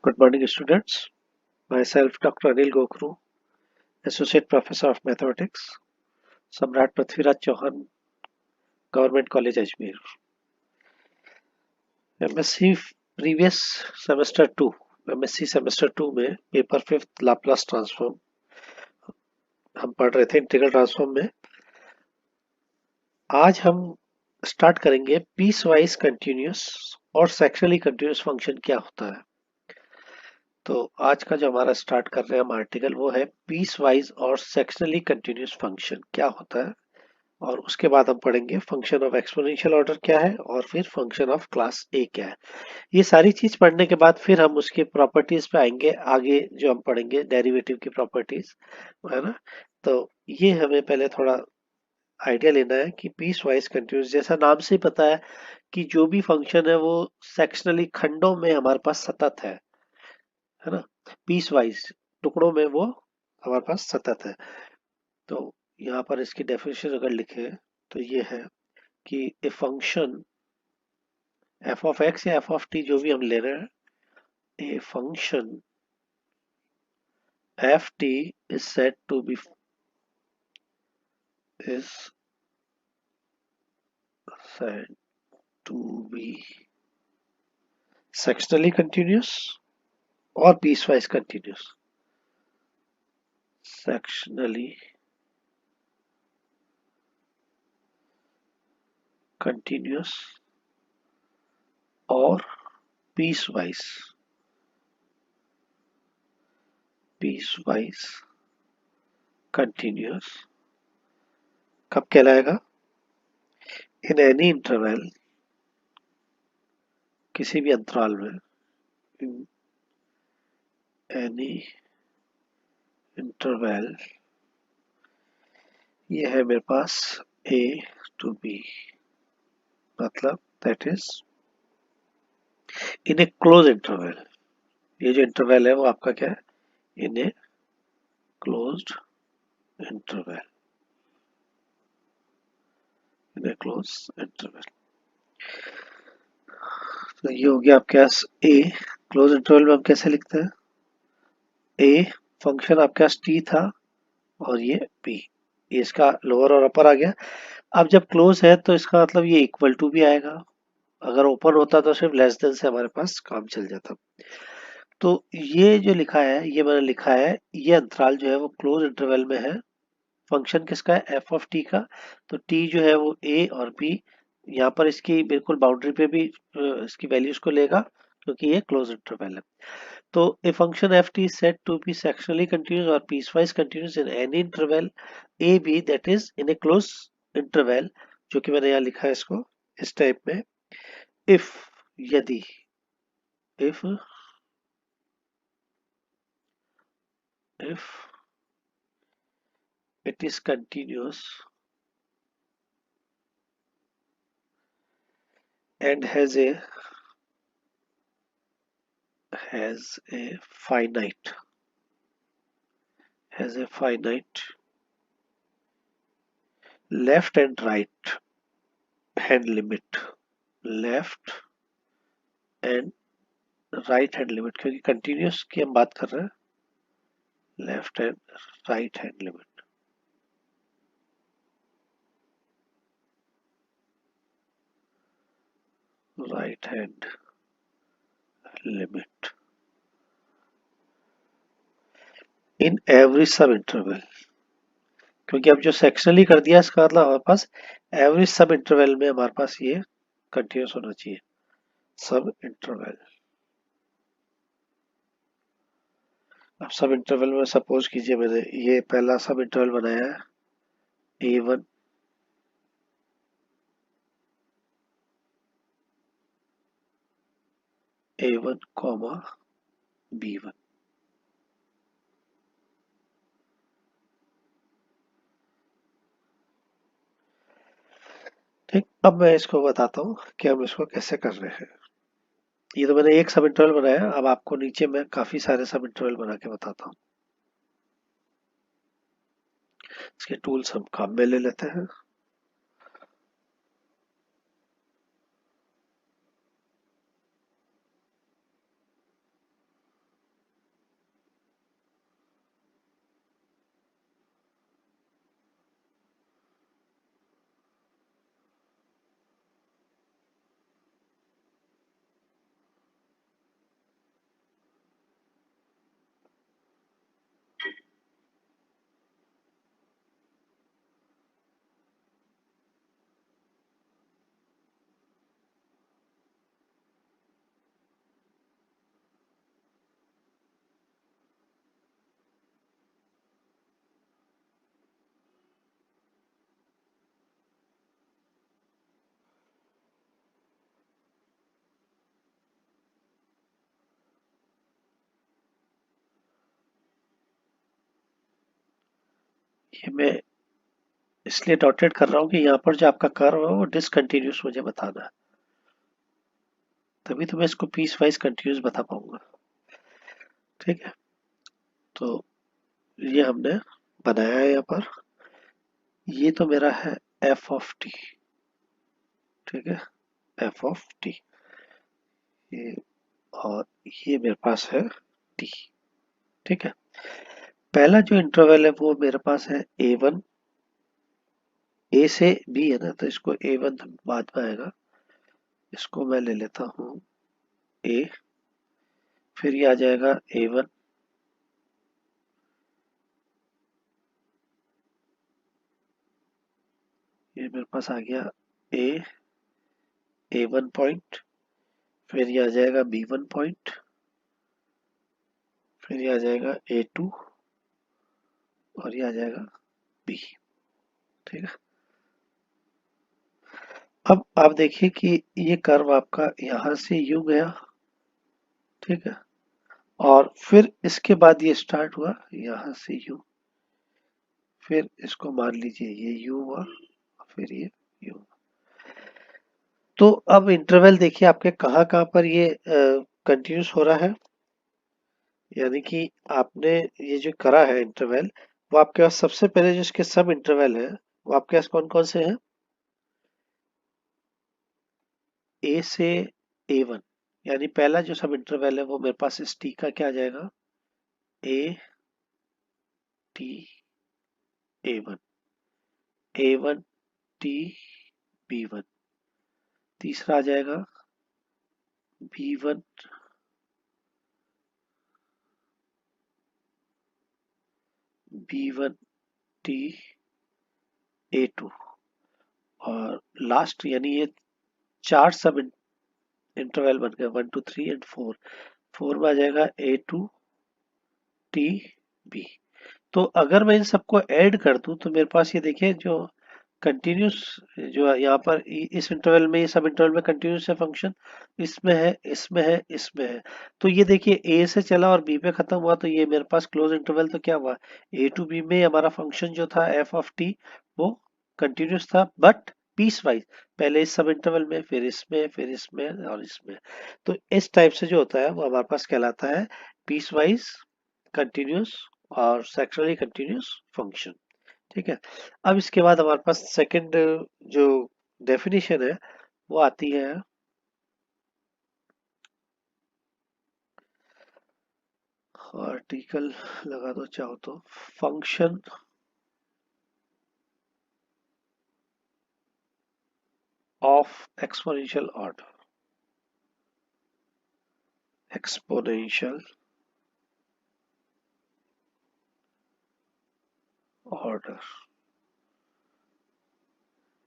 Good morning, students. Myself, Dr. Anil Gokru, Associate Professor of Mathematics, Samrat Prithviraj Chauhan, Government College, Ajmer. MSc previous semester 2, MSc semester 2 में paper 5th Laplace transform हम पढ़ रहे थे integral transform में। आज हम start करेंगे piece wise continuous और सेक्शनली कंटिन्यूस फंक्शन क्या होता है। तो आज का जो हमारा स्टार्ट कर रहे हैं हम आर्टिकल वो है पीस वाइज और सेक्शनली कंटिन्यूस फंक्शन क्या होता है, और उसके बाद हम पढ़ेंगे फंक्शन ऑफ एक्सपोनेंशियल ऑर्डर क्या है और फिर फंक्शन ऑफ क्लास ए क्या है। ये सारी चीज पढ़ने के बाद फिर हम उसके प्रॉपर्टीज पे आएंगे, आगे जो हम पढ़ेंगे डेरिवेटिव की प्रॉपर्टीज, है ना। तो ये हमें पहले थोड़ा आइडिया लेना है कि पीस वाइज कंटिन्यूस, जैसा नाम से ही पता है कि जो भी फंक्शन है वो सेक्शनली खंडों में हमारे पास सतत है ना। पीस वाइज टुकड़ों में वो हमारे पास सतत है। तो यहाँ पर इसकी डेफिनेशन अगर लिखे तो ये है कि a function F of X या एफ ऑफ टी जो भी हम ले रहे हैं, a function F T is said to be is said to be sectionally continuous or piecewise continuous. Sectionally continuous और piecewise continuous कब कहलाएगा? इन एनी इंटरवल, किसी भी अंतराल में, इन एनी इंटरवल, ये है मेरे पास ए टू बी, मतलब that is in a close interval. ये जो इंटरवल है वो आपका क्या है? In a closed interval, in a close interval. तो ये हो गया आपके पास ए। क्लोज इंटरवल में हम कैसे लिखते हैं? ए फंक्शन आपके पास टी था और ये पी, ये इसका लोअर और अपर आ गया। अब जब क्लोज है तो इसका मतलब ये इक्वल टू भी आएगा, अगर ओपन होता तो सिर्फ लेस देन से हमारे पास काम चल जाता। तो ये जो लिखा है, ये मैंने लिखा है, ये अंतराल जो है वो क्लोज इंटरवल में है। फंक्शन किसका है? एफ ऑफ टी का। तो टी जो है वो ए और बी, यहाँ पर इसकी बिल्कुल बाउंड्री पे भी इसकी वैल्यूज को लेगा क्योंकि ये क्लोज इंटरवल है। तो a function f t is said to be sectionally continuous or piecewise continuous in any interval a b that is in a closed interval, जो कि मैंने यहाँ लिखा है इसको इस टाइप में, if यदि, if it is continuous and has a finite left and right hand limit, left and right hand limit, क्योंकि continuous की हम बात कर रहे हैं, left and right hand limit, right hand limit in every सब इंटरवल। क्योंकि अब जो सेक्शनली कर दिया इसका मतलब हमारे पास एवरी सब इंटरवल में हमारे पास ये कंटिन्यूस होना चाहिए, सब इंटरवल। अब सब इंटरवल में सपोज कीजिए मैंने ये पहला सब इंटरवल बनाया है A1, A1 कॉमा B1। ठीक, अब मैं इसको बताता हूँ कि हम इसको कैसे कर रहे हैं। ये तो मैंने एक सब इंटरवल बनाया, अब आपको नीचे मैं काफी सारे सब इंटरवल बना के बताता हूँ। इसके टूल्स हम काम में ले लेते हैं। ये मैं इसलिए डॉटेड कर रहा हूँ कि यहाँ पर जो आपका कर्व है वो डिसकंटिन्यूस मुझे बताना है, तभी तो मैं इसको पीस वाइज कंटिन्यूस बता पाऊंगा। ठीक है, तो ये हमने बनाया है यहाँ पर। ये तो मेरा है एफ ऑफ टी। ठीक है, एफ ऑफ टी, ये, और ये मेरे पास है टी। ठीक है, पहला जो इंटरवल है वो मेरे पास है ए वन। ए से बी है ना, तो इसको ए वन बाद में आएगा, इसको मैं ले लेता हूँ ए। फिर ये आ जाएगा ए वन, ये मेरे पास आ गया ए वन पॉइंट। फिर ये आ जाएगा बी वन पॉइंट। फिर ये आ जाएगा ए टू, और ये आ जाएगा बी। ठीक है, अब आप देखिए कि ये कर्व आपका यहां से यूं गया। ठीक है, और फिर इसके बाद ये स्टार्ट हुआ यहां से यूं, फिर इसको मान लीजिए ये यू हुआ, फिर ये यू। तो अब इंटरवल देखिए आपके कहाँ कहाँ पर ये कंटिन्यूस हो रहा है, यानी कि आपने ये जो करा है इंटरवल, वो आपके पास सबसे पहले जो इसके सब इंटरवल है वो आपके पास कौन कौन से हैं? ए से ए वन, यानी पहला जो सब इंटरवल है वो मेरे पास इस टी का क्या आ जाएगा, A T A one, A one T B one. तीसरा आ जाएगा B one, B one T A two. और लास्ट यानी ये चार सब इंटरवल बन गए, one two three and four. Four में आ जाएगा ए टू टी बी। तो अगर मैं इन सबको ऐड कर दूं तो मेरे पास ये देखिए जो कंटिन्यूस, जो यहाँ पर इस इंटरवल में, ये सब इंटरवल में कंटिन्यूस है फंक्शन, इसमें है, इसमें है, इसमें है। तो ये देखिए ए से चला और बी पे खत्म हुआ, तो ये मेरे पास क्लोज इंटरवल तो क्या हुआ, ए टू बी में हमारा फंक्शन जो था एफ ऑफ टी वो कंटिन्यूस था, बट पीस वाइज, पहले इस सब इंटरवल में, फिर इसमें, फिर इसमें और इसमें। तो इस टाइप से जो होता है वो हमारे पास कहलाता है पीस वाइज कंटिन्यूस और सेक्शुअली कंटिन्यूस फंक्शन। ठीक है, अब इसके बाद हमारे पास सेकंड जो डेफिनेशन है वो आती है, आर्टिकल लगा दो चाहो तो, function of exponential order. Exponential order,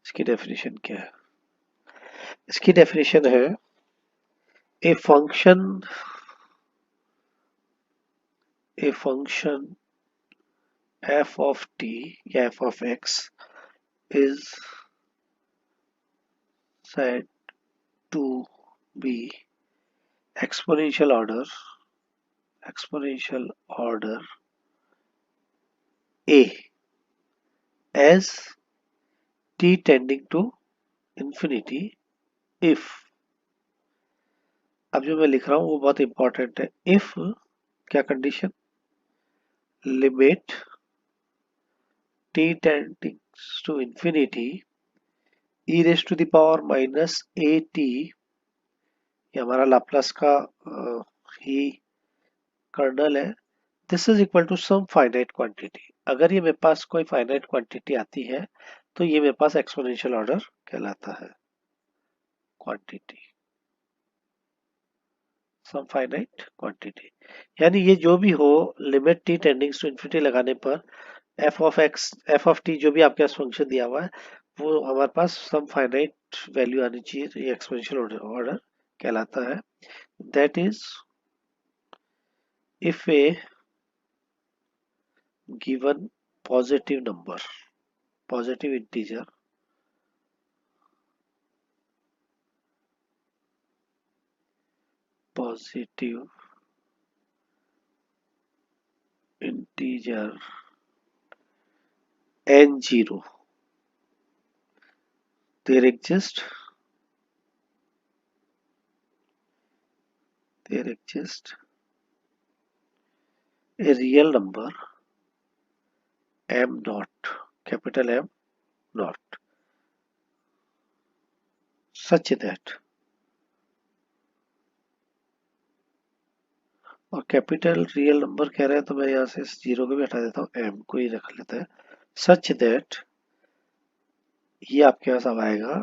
इसकी डेफिनेशन क्या है? इसकी डेफिनेशन है a function, a function F of T या F of X is said to be exponential order, exponential order a as t tending to infinity if, अब जो मैं लिख रहा हूं वो बहुत इंपॉर्टेंट है, इफ क्या condition, limit t tending to infinity e raised to the power minus at, ये हमारा लाप्लास का ही कर्नल है, this is equal to some finite quantity. अगर ये मेरे पास कोई फाइनाइट क्वांटिटी आती है तो ये मेरे पास एक्सपोनेंशियल ऑर्डर कहलाता है, क्वांटिटी, सम फाइनाइट क्वांटिटी। यानी ये जो भी हो, limit t tendings to infinity लगाने पर F of x, F of T जो भी आपके पास फंक्शन दिया हुआ है वो हमारे पास सम फाइनाइट वैल्यू आनी चाहिए, तो ये एक्सपोनेंशियल ऑर्डर कहलाता है। That is if A given positive number, positive integer, positive integer n0, there exists a real number m naught, capital M naught, such that, और कैपिटल रियल नंबर कह रहे हैं तो मैं यहाँ से इस जीरो को भी हटा देता हूँ, m को ही रख लेते हैं, सच दैट, ये आपके पास अब आएगा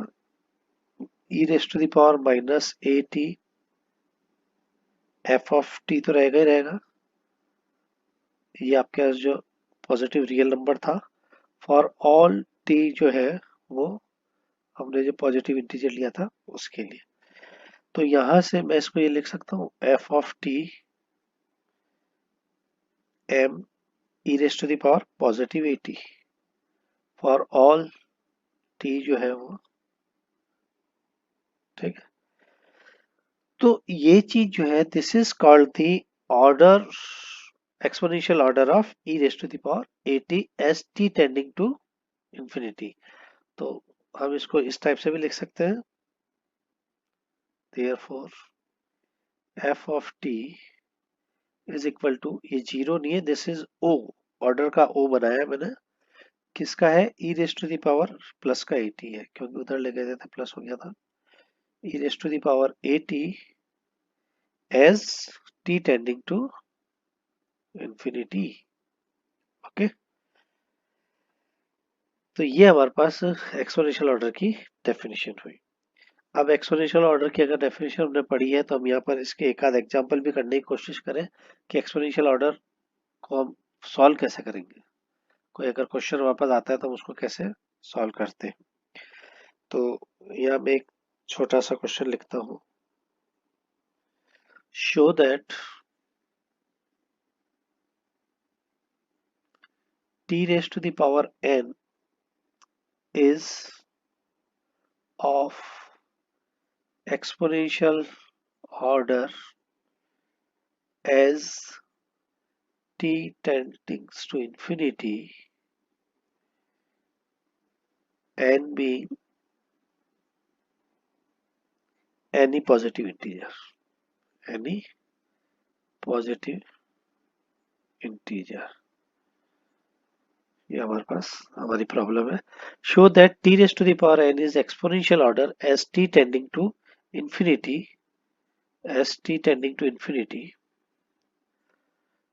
e raised to the power minus A T, F of T तो रहेगा ही रहेगा, ये आपके पास जो पॉजिटिव रियल नंबर था फॉर ऑल टी जो है वो हमने जो पॉजिटिव इंटीजर लिया था उसके लिए। तो यहां से मैं इसको ये लिख सकता हूँ F of T M E raised to the power positive A T for all T जो है वो, ठीक है। तो ये चीज जो है this is called the order, exponential order of E raised to the power A T S T tending to infinity. तो हम इसको इस टाइप से भी लिख सकते हैं, therefore f of t is equal to, ये जीरो नहीं है, दिस इज ओ, ऑर्डर का ओ बनाया मैंने, किसका है, E raise to the power plus का एटी है, क्योंकि उधर ले गए थे प्लस हो गया था, ई raise to the power A T as T tending to infinity. Okay, तो ये हमारे पास एक्सपोनेंशियल ऑर्डर की डेफिनेशन हुई। अब एक्सपोनेंशियल ऑर्डर की अगर डेफिनेशन हमने पढ़ी है तो हम यहाँ पर इसके एक आध एग्जांपल भी करने की कोशिश करें कि एक्सपोनेंशियल ऑर्डर को हम सॉल्व कैसे करेंगे, कोई अगर क्वेश्चन वापस आता है तो हम उसको कैसे सॉल्व करते हैं। तो यहाँ मैं एक छोटा सा क्वेश्चन लिखता हूँ, show that t raised to the power n is of exponential order as t tends to infinity, n being any positive integer, any positive integer। ये हमारे पास हमारी प्रॉब्लम है। Show that t raised to the power n is exponential order as t tending to infinity, as t tending to infinity,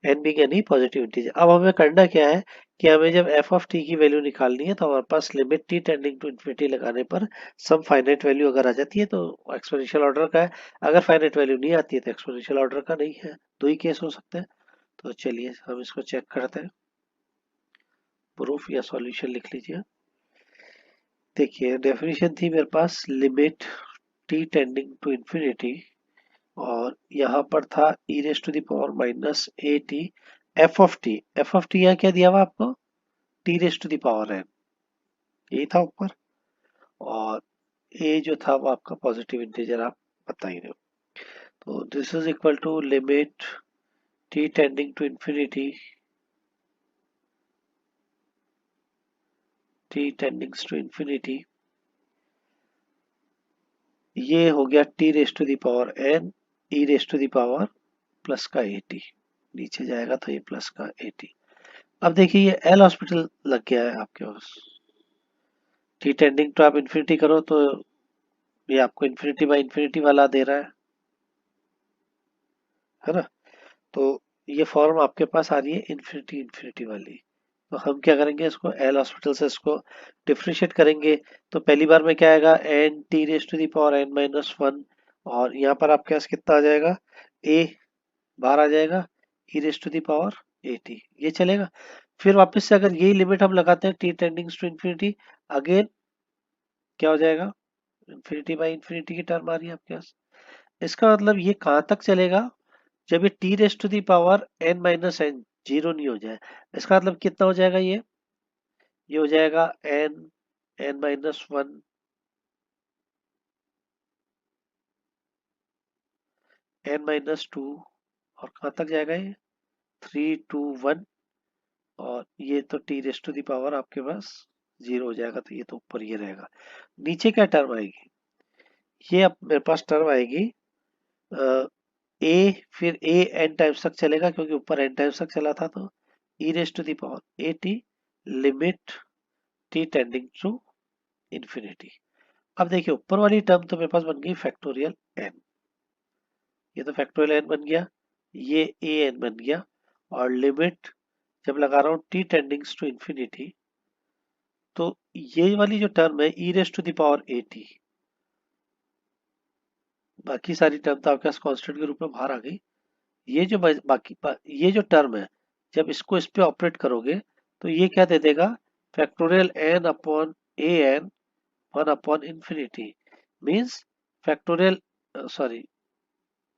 n being any positive integer. अब हमें करना क्या है कि हमें जब f ऑफ t की वैल्यू निकालनी है तो हमारे पास limit t tending to infinity लगाने पर सम फाइनाइट वैल्यू अगर आ जाती है तो एक्सपोनेंशियल ऑर्डर का है, अगर फाइनाइट वैल्यू नहीं आती है तो एक्सपोनेंशियल ऑर्डर का नहीं है। दो ही केस हो सकते हैं। तो चलिए हम इसको चेक करते हैं, प्रूफ या सॉल्यूशन लिख लीजिए। देखिए डेफिनेशन थी मेरे पास limit t tending to infinity, और यहाँ पर था e raise to the power minus A T F of T. F of T यहाँ क्या दिया हुआ आपको, T raise to the power n, यही था ऊपर, और ए जो था वो आपका पॉजिटिव इंटीजर आप बता ही रहे हो। तो this is equal to limit T tending to infinity, T tendings to infinity, ये हो गया T raise to the power n E raise to the power plus का एटी, नीचे जाएगा तो ये प्लस का एटी। अब देखिए ये एल हॉस्पिटल लग गया है आपके पास, टी टेंडिंग टू आप इन्फिनिटी करो तो ये आपको इन्फिनिटी बाई इन्फिनिटी वाला दे रहा है ना। तो ये फॉर्म आपके पास आ रही है इन्फिनिटी इन्फिनिटी वाली। तो हम क्या करेंगे, इसको एल हॉस्पिटल से इसको डिफ्रेंशिएट करेंगे। तो पहली बार में क्या आएगा, N T raise to the power N minus one, और यहाँ पर आपके पास कितना आ जाएगा, ए बाहर आ जाएगा, E raise to the power A T, ये चलेगा। फिर वापस से अगर यही लिमिट हम लगाते हैं T tendings to infinity, again क्या हो जाएगा, इन्फिनिटी बाई इन्फिनिटी की टर्म आ रही है आपके पास। इसका मतलब ये कहाँ तक चलेगा, जब ये T raise to the power N minus N zero नहीं हो जाए। इसका मतलब कितना हो जाएगा, ये हो जाएगा N N minus one N minus two, और कहाँ तक जाएगा ये थ्री टू वन और ये तो T raise to the power आपके पास 0 हो जाएगा, तो ये तो ऊपर ये रहेगा। नीचे क्या टर्म आएगी, ये अब मेरे पास टर्म आएगी ए, फिर ए एन टाइम्स तक चलेगा क्योंकि ऊपर एन टाइम्स तक चला था, तो E raise to the power A T limit T tending to infinity. अब देखिए ऊपर वाली टर्म तो मेरे पास बन गई फैक्टोरियल एन, ये तो फैक्टोरियल एन बन गया, ये ए एन बन गया, और लिमिट जब लगा रहा हूँ टी टेंडिंग्स टू इंफिनिटी, तो ये वाली जो टर्म है E raise to the power A T, बाकी सारी टर्म तो आपके पास कांस्टेंट के रूप में बाहर आ गई। ये जो ये जो टर्म है, जब इसको इस पे ऑपरेट करोगे तो ये क्या दे देगा, factorial N upon A N 1 upon infinity, means factorial sorry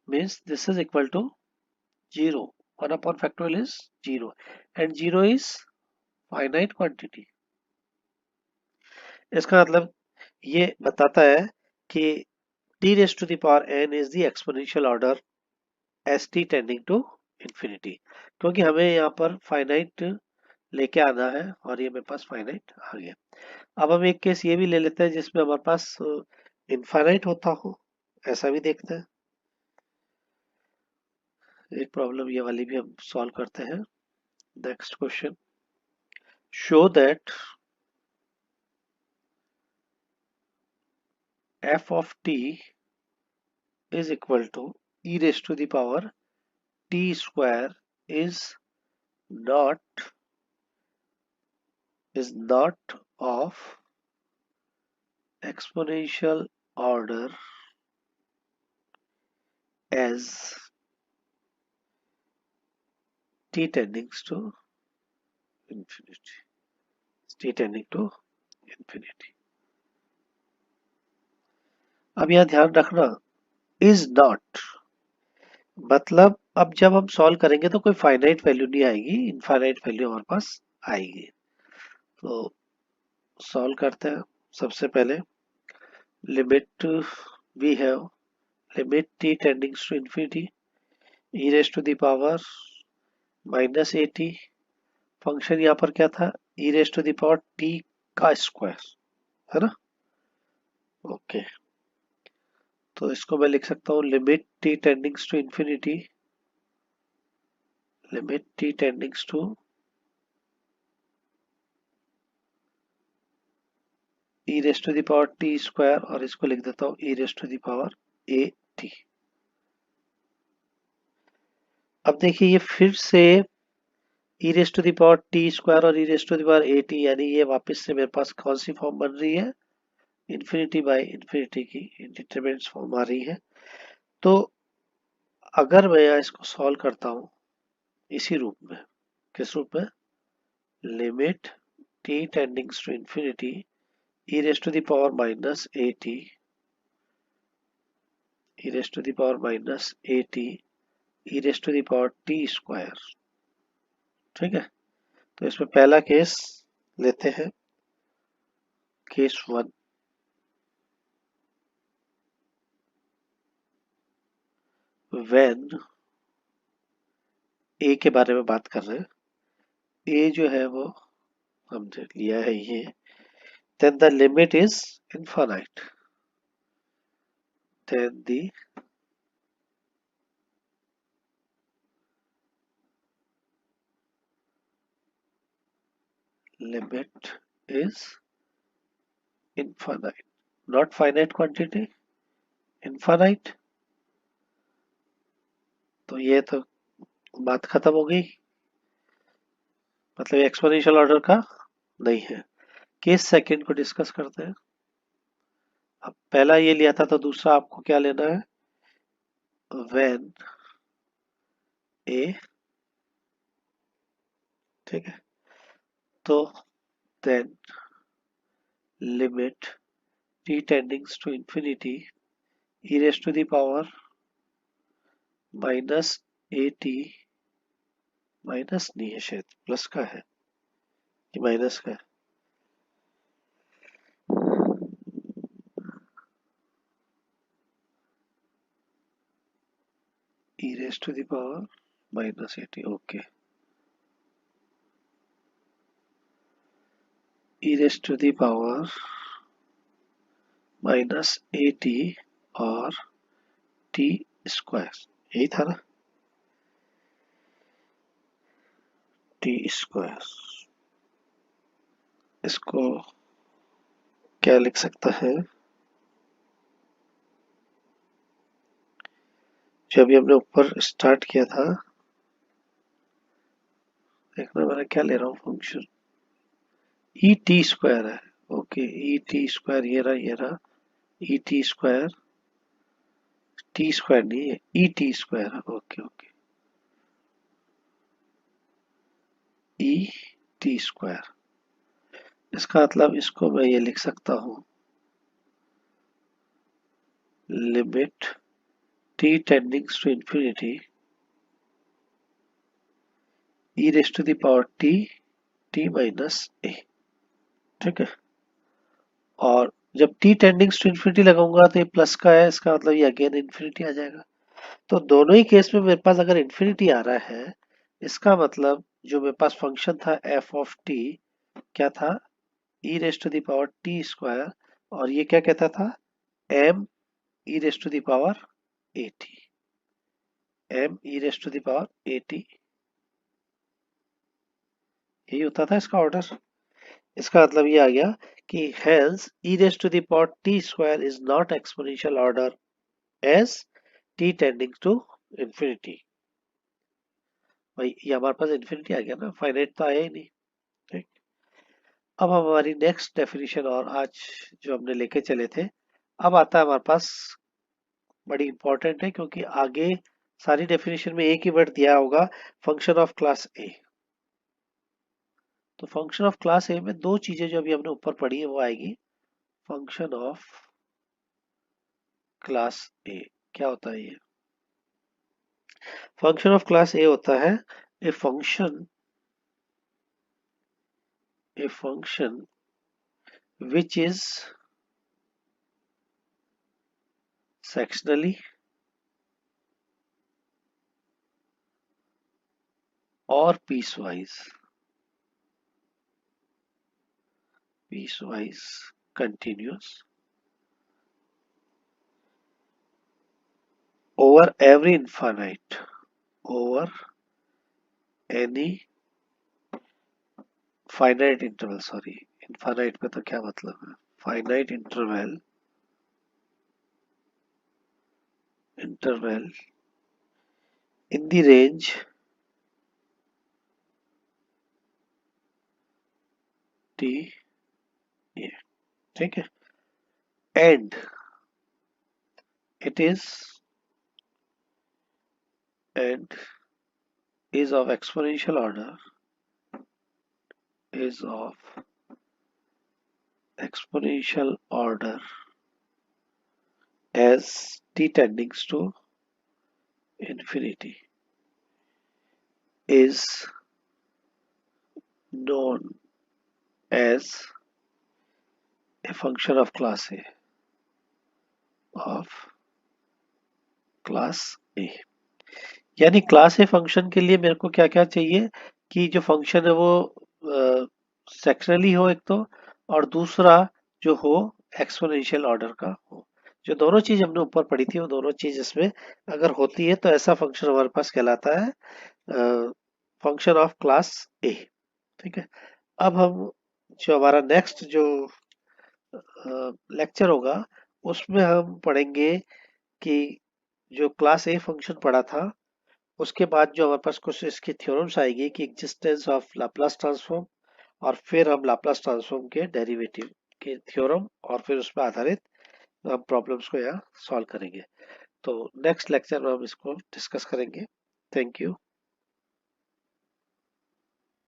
means this is equal to 0, 1 upon factorial is 0 and 0 is finite quantity। इसका मतलब ये बताता है कि t raised to the power n is the exponential order as t tending to infinity, क्योंकि हमें यहाँ पर फाइनाइट लेके आना है और ये मेरे पास फाइनाइट आ गया। अब हम एक केस ये भी ले लेते हैं जिसमें हमारे पास इनफाइनाइट होता हो, ऐसा भी देखते हैं। एक प्रॉब्लम ये वाली भी हम सॉल्व करते हैं। Next question, show that f of t is equal to e raised to the power t square is not of exponential order as t tending to infinity, t tending to infinity। अब यह ध्यान रखना, is not मतलब अब जब हम solve करेंगे तो कोई फाइनाइट वैल्यू नहीं आएगी, इनफाइनाइट वैल्यू हमारे पास आएगी। तो सॉल्व करते हैं। सबसे पहले limit we have limit t tendings to infinity e raise to the power minus A t, function यहाँ पर क्या था, e raise to the power t का स्क्वायर, है ना। ओके, तो इसको मैं लिख सकता हूँ limit t tendings to infinity, limit t tendings to e raise to the power t square, और इसको लिख देता हूँ e raise to the power a t। अब देखिए ये फिर से e raise to the power t square और e raise to the power a t, यानी ये वापस से मेरे पास कौन सी फॉर्म बन रही है, इंफिनिटी बाय इंफिनिटी की इंडिटरमिनेट फॉर्म आ रही है। तो अगर मैं यहाँ इसको सॉल्व करता हूँ इसी रूप में, किस रूप में, limit t tendings to infinity e raise to the power minus A t, e raise to the power minus A t, e raise to the power t square. ठीक है, तो इसमें पहला केस लेते हैं, केस 1। व्हेन ए के बारे में बात कर रहे हैं, ए जो है वो हमने लिया है ये, then the limit is infinite, then the limit is infinite, not finite quantity, infinite। तो ये तो बात खत्म हो गई, मतलब एक्सपोनेंशियल ऑर्डर का नहीं है। केस सेकंड को डिस्कस करते हैं। अब पहला ये लिया था, तो दूसरा आपको क्या लेना है, व्हेन ए, ठीक है, तो then limit t tendings to infinity e raise to the power minus A t, minus नहीं है शायद, प्लस का है, ये माइनस का है, e raise to the power minus A T. Okay, E raise to the power minus A T और T square, यही था ना, टी स्क्वायर। इसको क्या लिख सकता है, जो अभी हमने ऊपर स्टार्ट किया था, देखना मैंने क्या ले रहा हूँ फंक्शन, ई टी स्क्वायर है। ओके, ई टी स्क्वायर ये रहा e t square, t square नहीं है, ई टी स्क्वायर है। Okay okay, e t square, इसका मतलब इसको मैं ये लिख सकता हूँ, limit t tendings to infinity e raise to the power t, t minus a. ठीक है, और जब टी टेंडिंग्स टू इंफिनिटी लगाऊंगा तो ये प्लस का है, इसका मतलब ये अगेन इंफिनिटी आ जाएगा। तो दोनों ही केस में मेरे पास अगर इंफिनिटी आ रहा है, इसका मतलब जो मेरे पास फंक्शन था एफ ऑफ टी, क्या था, ई raise to the power t square, और ये क्या कहता था, m e raise to the power A t, M e raise to the power A t, यही होता था इसका ऑर्डर। इसका मतलब ये आ गया कि hence e raised to the power t square is not exponential order as t tending to infinity। भाई ये हमारे पास इंफिनिटी आ गया ना, फाइनाइट तो आया ही नहीं। ठीक, अब हम हमारी नेक्स्ट डेफिनेशन, और आज जो हमने लेके चले थे, अब आता है हमारे पास, बड़ी इंपॉर्टेंट है क्योंकि आगे सारी डेफिनेशन में एक ही वर्ड दिया होगा, फंक्शन ऑफ क्लास ए। तो फंक्शन ऑफ क्लास ए में दो चीजें जो अभी हमने ऊपर पढ़ी है वो आएगी। फंक्शन ऑफ क्लास ए क्या होता है, ये फंक्शन ऑफ क्लास ए होता है a function which is sectionally or piecewise continuous over every infinite, over any finite interval, sorry infinite पे तो क्या मतलब है, finite interval in the range t a। ठीक है, and it and is of exponential order, is of exponential order as t tending to infinity, is known as a function of class A, of class A। यानी class a function के लिए मेरे को क्या क्या चाहिए, कि जो फंक्शन है वो सेक्शनली हो एक तो, और दूसरा जो हो एक्सपोनेंशियल ऑर्डर का हो। जो दोनों चीज हमने ऊपर पढ़ी थी वो दोनों चीज इसमें अगर होती है तो ऐसा फंक्शन हमारे पास कहलाता है फंक्शन ऑफ क्लास ए। ठीक है, अब हम जो हमारा नेक्स्ट जो लेक्चर होगा उसमें हम पढ़ेंगे कि जो क्लास ए फंक्शन पढ़ा था उसके बाद जो हमारे पास कुछ इसकी थ्योरम्स आएगी, कि एग्जिस्टेंस ऑफ लाप्लास ट्रांसफॉर्म, और फिर हम लाप्लास ट्रांसफॉर्म के डेरिवेटिव के थ्योरम, और फिर उस पर आधारित हम प्रॉब्लम्स को यहाँ सॉल्व करेंगे। तो नेक्स्ट लेक्चर में हम इसको डिस्कस करेंगे। Thank you.